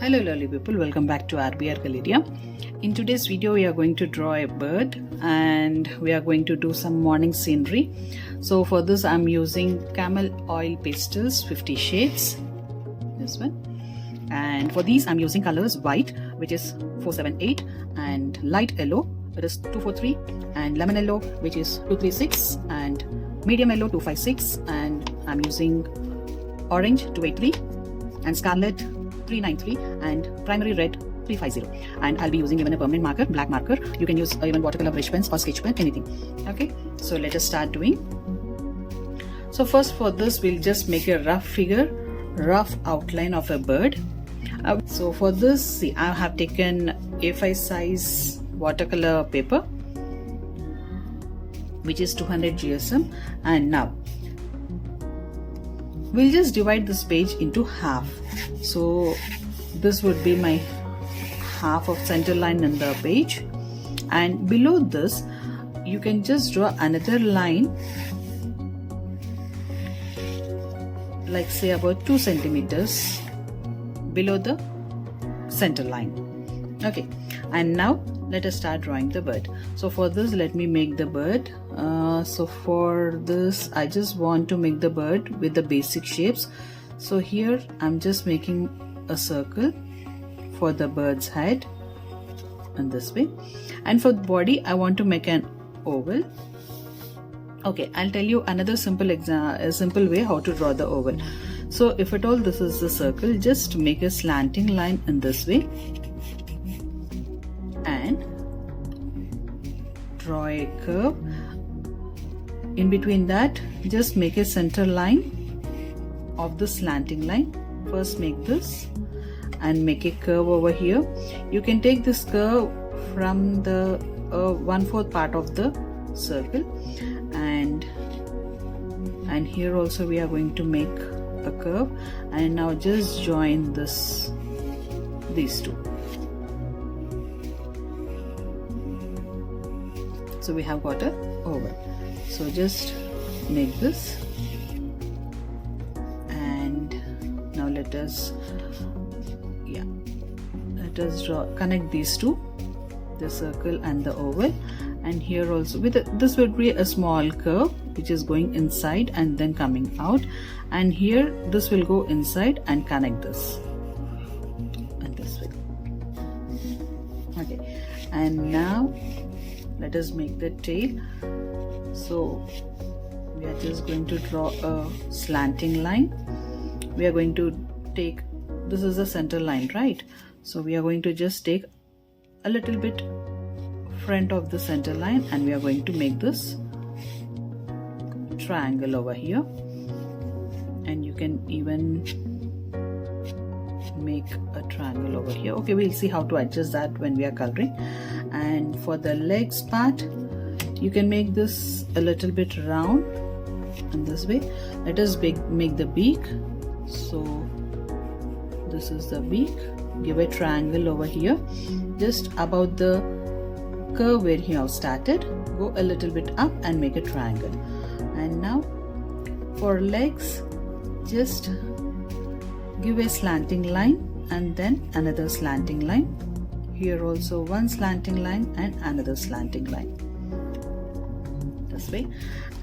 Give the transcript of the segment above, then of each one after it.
Hello lovely people, welcome back to RBR Galeria. In today's video we are going to draw a bird and we are going to do some morning scenery. So for this I'm using camel oil pastels 50 shades, this one, and for these I'm using colors white, which is 478, and light yellow, it is 243, and lemon yellow, which is 236, and medium yellow 256, and I'm using orange 283, and scarlet 393, and primary red 350. And I'll be using even a permanent marker, black marker. You can use even watercolor brush pens or sketch pen, anything. Okay, so let us start doing. So first for this we'll just make a rough outline of a bird. So for this, see, I have taken A5 size watercolor paper, which is 200 GSM, and now we'll just divide this page into half. So this would be my half of center line in the page, and below this you can just draw another line, like say about 2 centimeters below the center line. Okay, and now let us start drawing the bird. So for this, let me make the bird. So for this I just want to make the bird with the basic shapes. So here I'm just making a circle for the bird's head in this way, and for the body I want to make an oval. Okay, I'll tell you another simple way how to draw the oval. So if at all this is the circle, just make a slanting line in this way and draw a curve. In between that, just make a center line of the slanting line. First make this and make a curve over here. You can take this curve from the 1/4 part of the circle, and here also we are going to make a curve, and now just join these two. So we have got a oval. So just make this, and now let us connect these two, the circle and the oval. And here also this would be a small curve which is going inside and then coming out, and here this will go inside and connect this and this way. Okay, and now let us make the tail. So we are just going to draw a slanting line. We are going to take, this is the center line, right? So we are going to just take a little bit front of the center line, and we are going to make this triangle over here, and you can even make a triangle over here. Okay, we'll see how to adjust that when we are coloring. And for the legs part, you can make this a little bit round in this way. Let us make the beak. So this is the beak. Give a triangle over here, just about the curve where you have started. Go a little bit up and make a triangle. And now for legs, just give a slanting line and then another slanting line. Here also one slanting line and another slanting line, this way.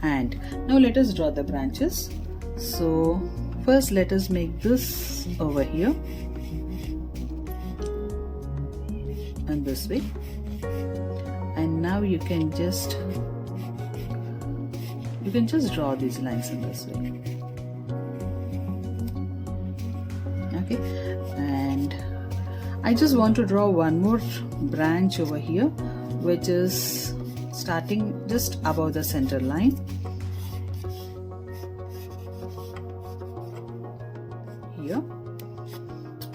And now let us draw the branches. So first let us make this over here and this way, and now you can just draw these lines in this way. Okay, and I just want to draw one more branch over here, which is starting just above the center line. Here,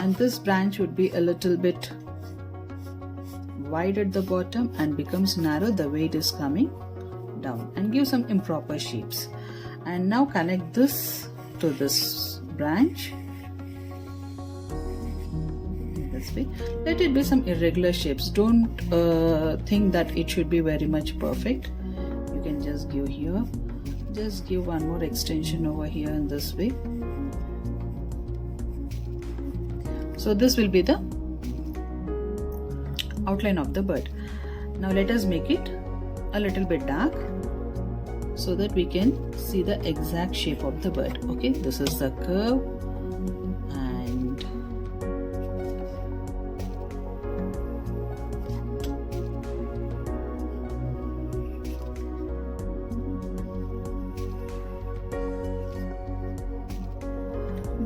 and this branch would be a little bit wide at the bottom and becomes narrow the way it is coming down, and give some improper shapes. And now connect this to this branch this way. Let it be some irregular shapes. Don't think that it should be very much perfect. You can just give here, just give one more extension over here in this way. So this will be the outline of the bird. Now let us make it a little bit dark so that we can see the exact shape of the bird. Okay, this is the curve, and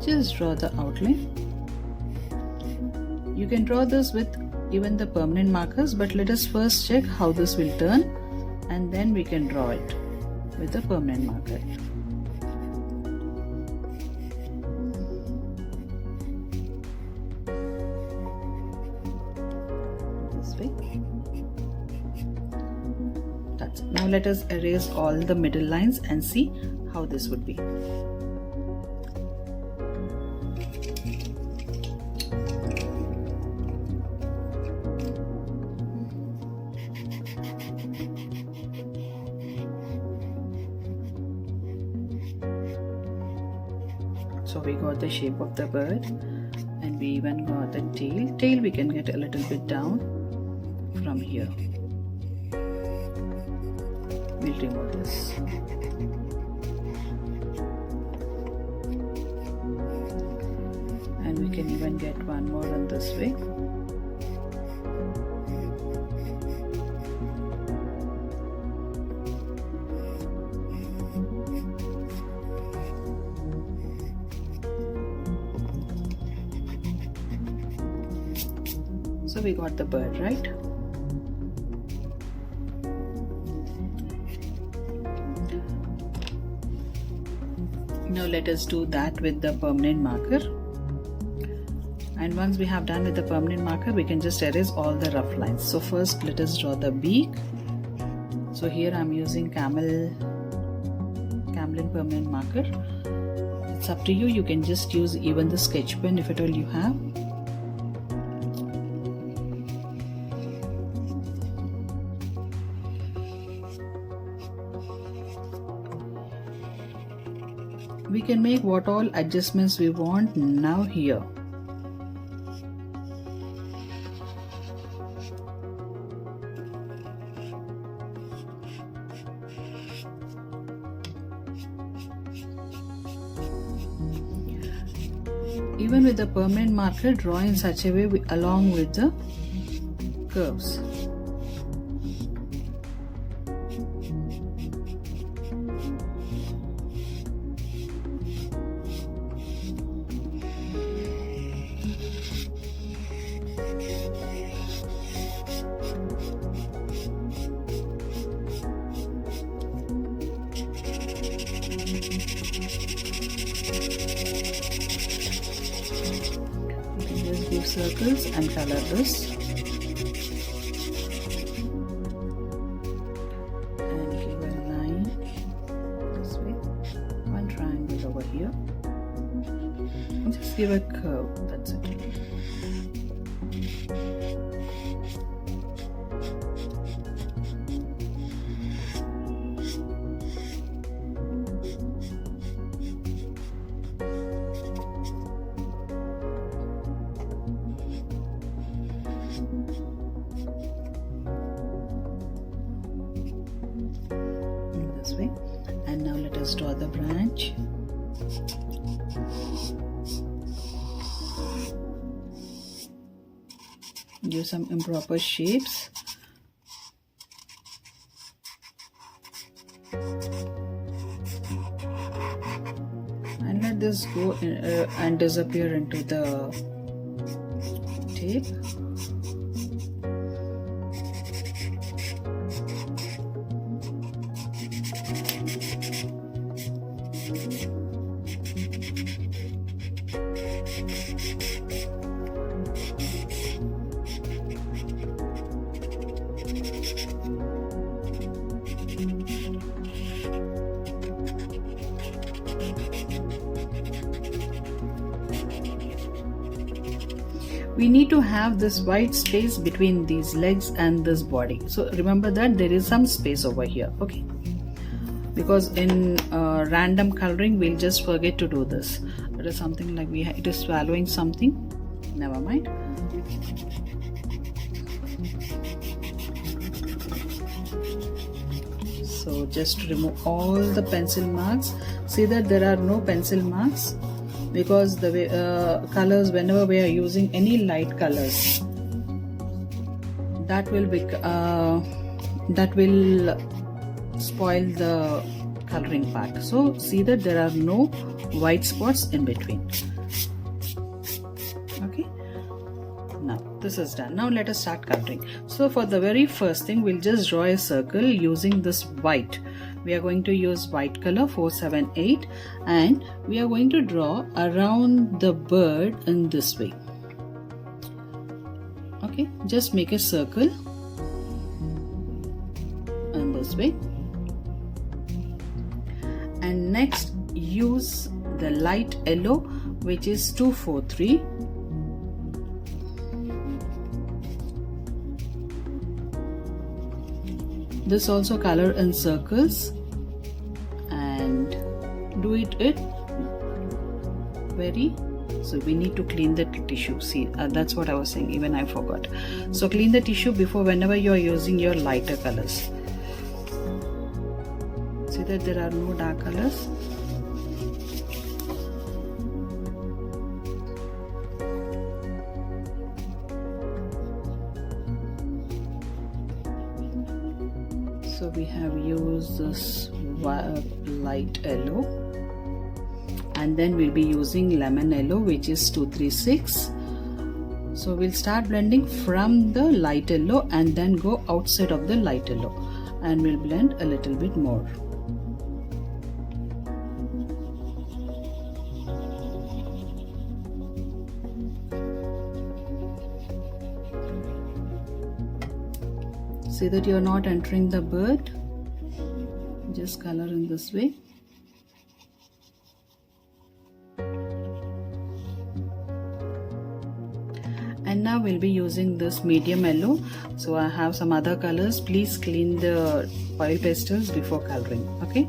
just draw the outline. You can draw this with even the permanent markers, but let us first check how this will turn, and then we can draw it with the permanent marker. This way. That's it. Now let us erase all the middle lines and see how this would be. So we got the shape of the bird, and we even got the tail. Tail we can get a little bit down from here. We'll remove this. And we can even get one more on this way. So we got the bird, right? Now let us do that with the permanent marker. And once we have done with the permanent marker, we can just erase all the rough lines. So first let us draw the beak. So here I'm using camel in permanent marker. It's up to you. You can just use even the sketch pen if at all you have. We can make what all adjustments we want now here. Even with the permanent marker, draw in such a way along with the curves. Give circles and color this, and give a line this way, one triangle over here, and just give a curve. That's it. Way. And now let us draw the branch. Give some improper shapes. And let this go and disappear into the tape. We need to have this white space between these legs and this body. So remember that there is some space over here, okay? Because in random coloring we'll just forget to do this. It is something like it is swallowing something. never mind. So just remove all the pencil marks. See that there are no pencil marks, because the way, colors, whenever we are using any light colors, that will spoil the coloring part. So see that there are no white spots in between. Okay, now this is done. Now let us start coloring. So for the very first thing, we'll just draw a circle using this white. We are going to use white color 478, and we are going to draw around the bird in this way. Okay, just make a circle in this way, and next use the light yellow, which is 243. This also color in circles, and do it very. So we need to clean the tissue. See, that's what I was saying, even I forgot. So clean the tissue before, whenever you are using your lighter colors. See that there are no dark colors. So we have used this light yellow, and then we'll be using lemon yellow, which is 236. So we'll start blending from the light yellow and then go outside of the light yellow, and we'll blend a little bit more. See that you're not entering the bird, just color in this way. And now we'll be using this medium yellow. So I have some other colors. Please clean the oil pastels before coloring. Okay,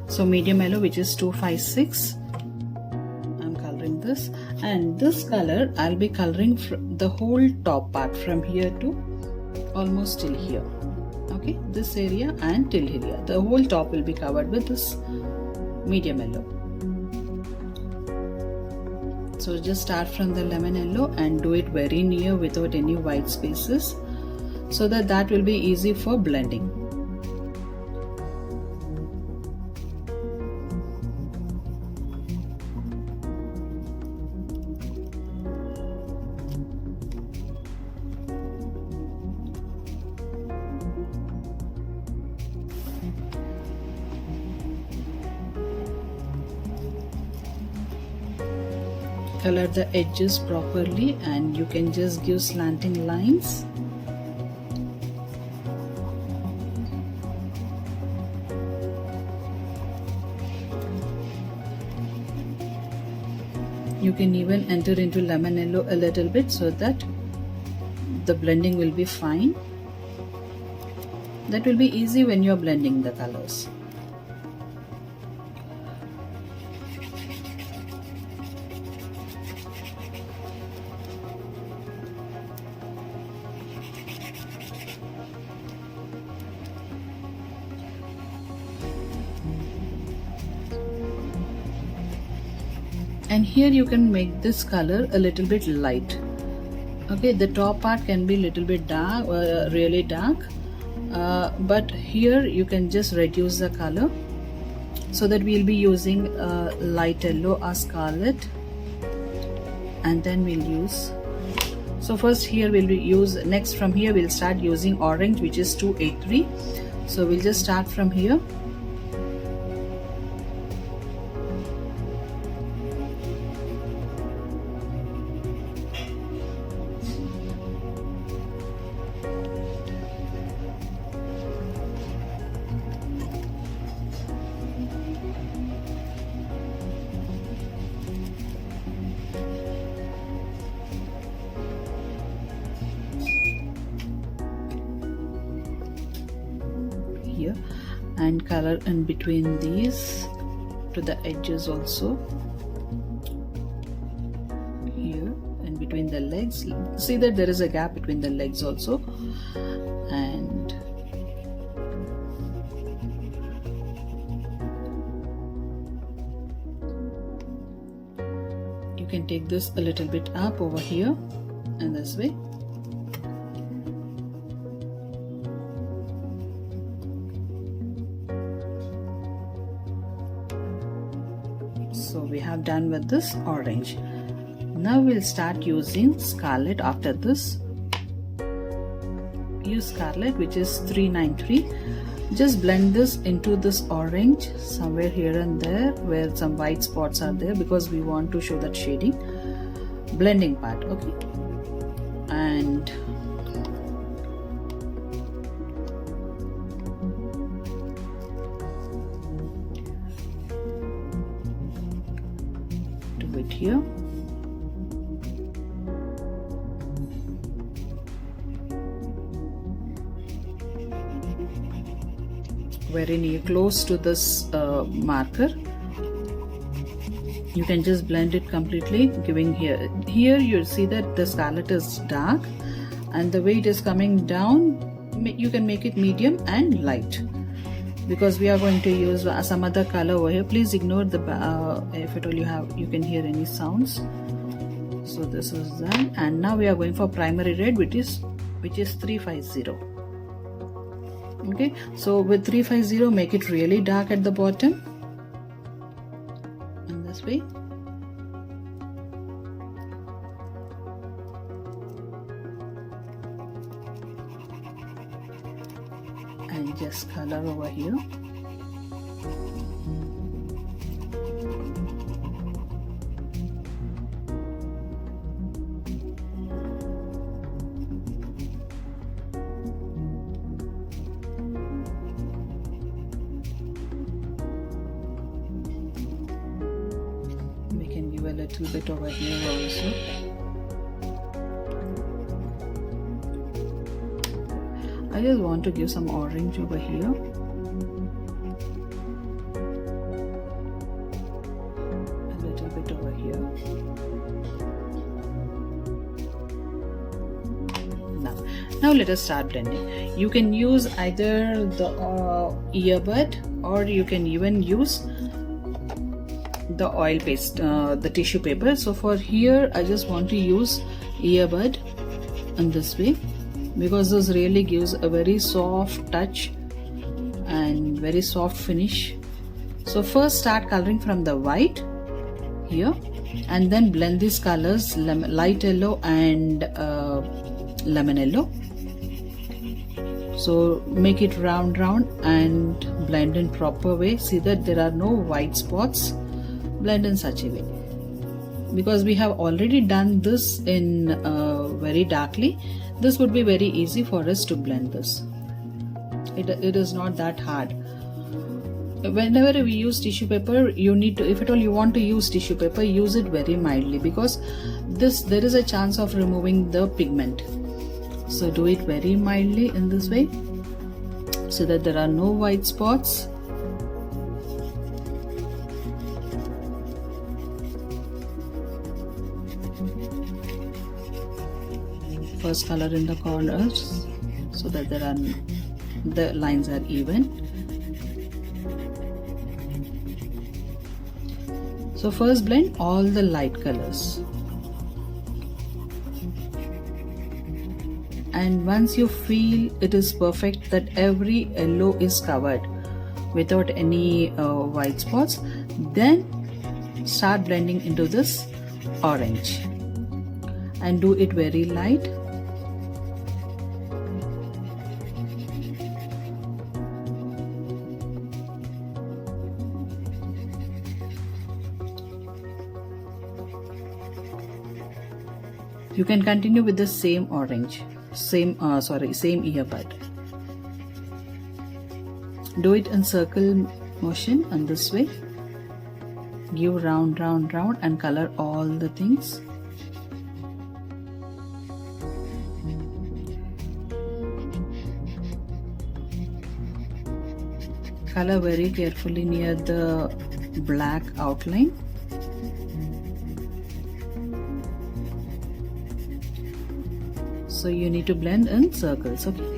so medium yellow, which is 256. I'm coloring this, and this color I'll be coloring the whole top part from here to almost till here. Okay, this area and till here, the whole top will be covered with this medium yellow. So just start from the lemon yellow and do it very near without any white spaces, so that will be easy for blending. Color the edges properly, and you can just give slanting lines. You can even enter into lemon yellow a little bit, so that the blending will be fine. That will be easy when you are blending the colors. And here you can make this color a little bit light. Okay, the top part can be a little bit dark, really dark, but here you can just reduce the color, so that we'll be using light yellow or scarlet, and then we'll use. So first here we'll use, next from here we'll start using orange, which is 283. So we'll just start from here. Here, and color in between these to the edges also. Here in between the legs. See that there is a gap between the legs also, and you can take this a little bit up over here in this way. So we have done with this orange. Now we'll start using Scarlet. After this, use Scarlet, which is 393. Just blend this into this orange somewhere here and there where some white spots are there, because we want to show that shading blending part. Okay, and do it here. Very near, close to this marker. You can just blend it completely, giving here you'll see that the Scarlet is dark, and the way it is coming down, you can make it medium and light, because we are going to use some other color over here. Please ignore the if at all you can hear any sounds. So this is that, and now we are going for primary red, which is 350. Okay, so with 350, make it really dark at the bottom in this way. And just color over here. A little bit over here also. I just want to give some orange over here. A little bit over here. Now let us start blending. You can use either the earbud, or you can even use the oil paste, the tissue paper. So for here I just want to use earbud in this way, because this really gives a very soft touch and very soft finish. So first start coloring from the white here, and then blend these colors, light yellow and lemon yellow. So make it round and blend in proper way. See that there are no white spots. Blend in such a way, because we have already done this in very darkly. This would be very easy for us to blend this. It is not that hard. Whenever we use tissue paper, you need to, if at all you want to use tissue paper, use it very mildly, because there is a chance of removing the pigment. So do it very mildly in this way, so that there are no white spots. First color in the corners, so that the lines are even. So first blend all the light colors, and once you feel it is perfect, that every yellow is covered without any white spots, then start blending into this orange, and do it very light. You can continue with the same orange, same earbud. Do it in circle motion in this way. Give round and color all the things. Color very carefully near the black outline. So you need to blend in circles, okay?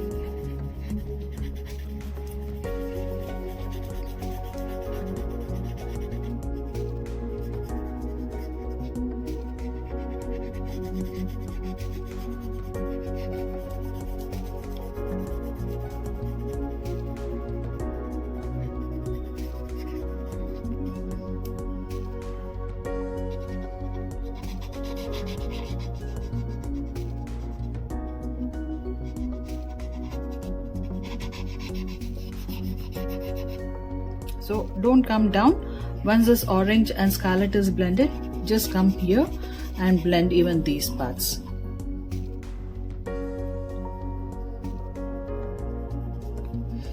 So don't come down. Once this orange and scarlet is blended, just come here and blend even these parts.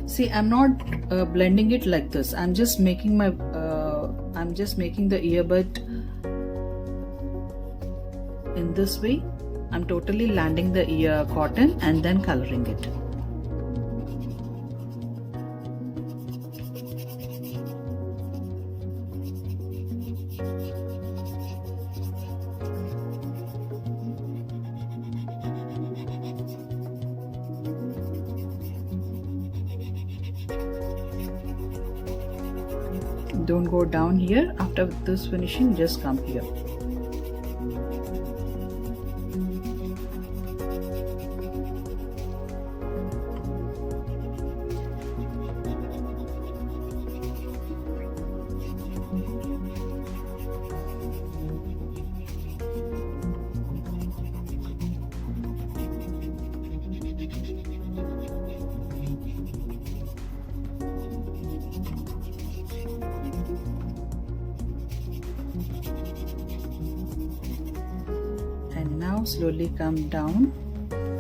See, I'm not blending it like this. I'm just making the earbud in this way. I'm totally landing the ear cotton and then coloring it. Don't go down here. After this finishing, just come here. And now slowly come down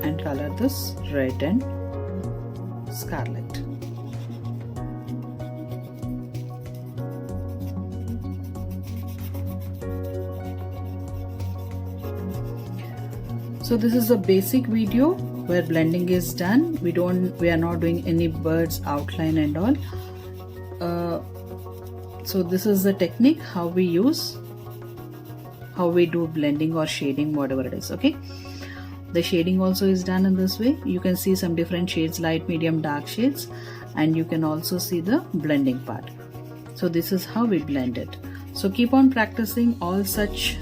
and color this red and scarlet. So this is a basic video where blending is done. We are not doing any birds outline and all. So this is the technique how we do blending or shading, whatever it is. Okay, the shading also is done in this way. You can see some different shades, light, medium, dark shades, and you can also see the blending part. So this is how we blend it. So keep on practicing all such.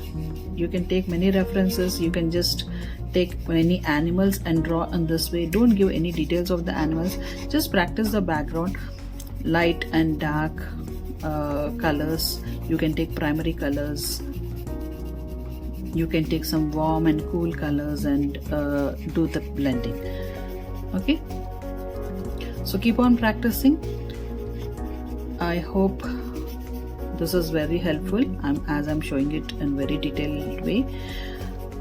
You can take many references. You can just take many animals and draw in this way. Don't give any details of the animals, just practice the background, light and dark colors. You can take primary colors, you can take some warm and cool colors and do the blending. Okay, so keep on practicing. I hope this is very helpful as I'm showing it in very detailed way.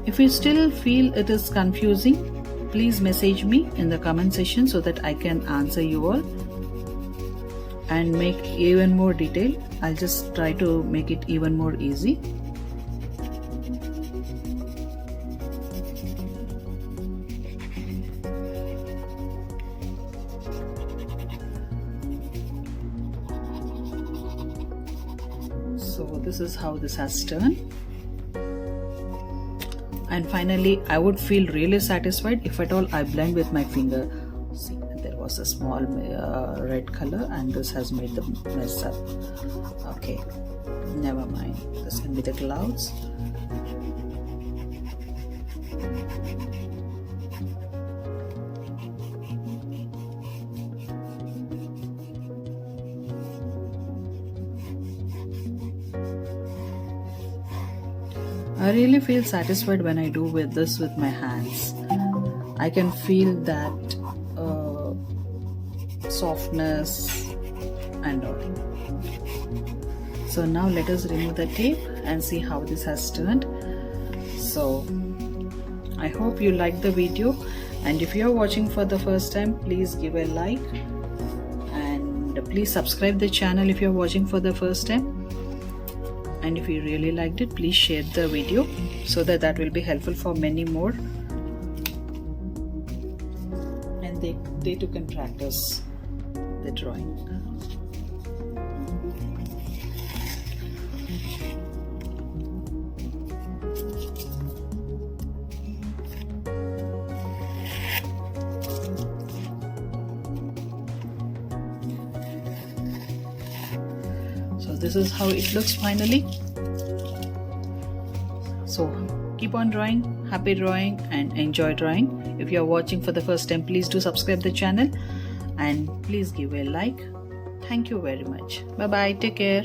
If you still feel it is confusing, please message me in the comment section so that I can answer you all and make even more detail. I'll just try to make it even more easy. So this is how this has turned. And finally, I would feel really satisfied if at all I blend with my finger. See, there was a small red color and this has made the mess up. Okay, never mind. This can be the clouds. I really feel satisfied when I do with this with my hands. I can feel that softness and all. So now let us remove the tape and see how this has turned. So I hope you liked the video, and if you are watching for the first time, please give a like and please subscribe the channel if you are watching for the first time. And if you really liked it, please share the video so that will be helpful for many more, and they too can practice the drawing. this is how it looks finally. So keep on drawing, happy drawing and enjoy drawing. If you are watching for the first time, please do subscribe the channel and please give a like. Thank you very much. Bye bye, take care.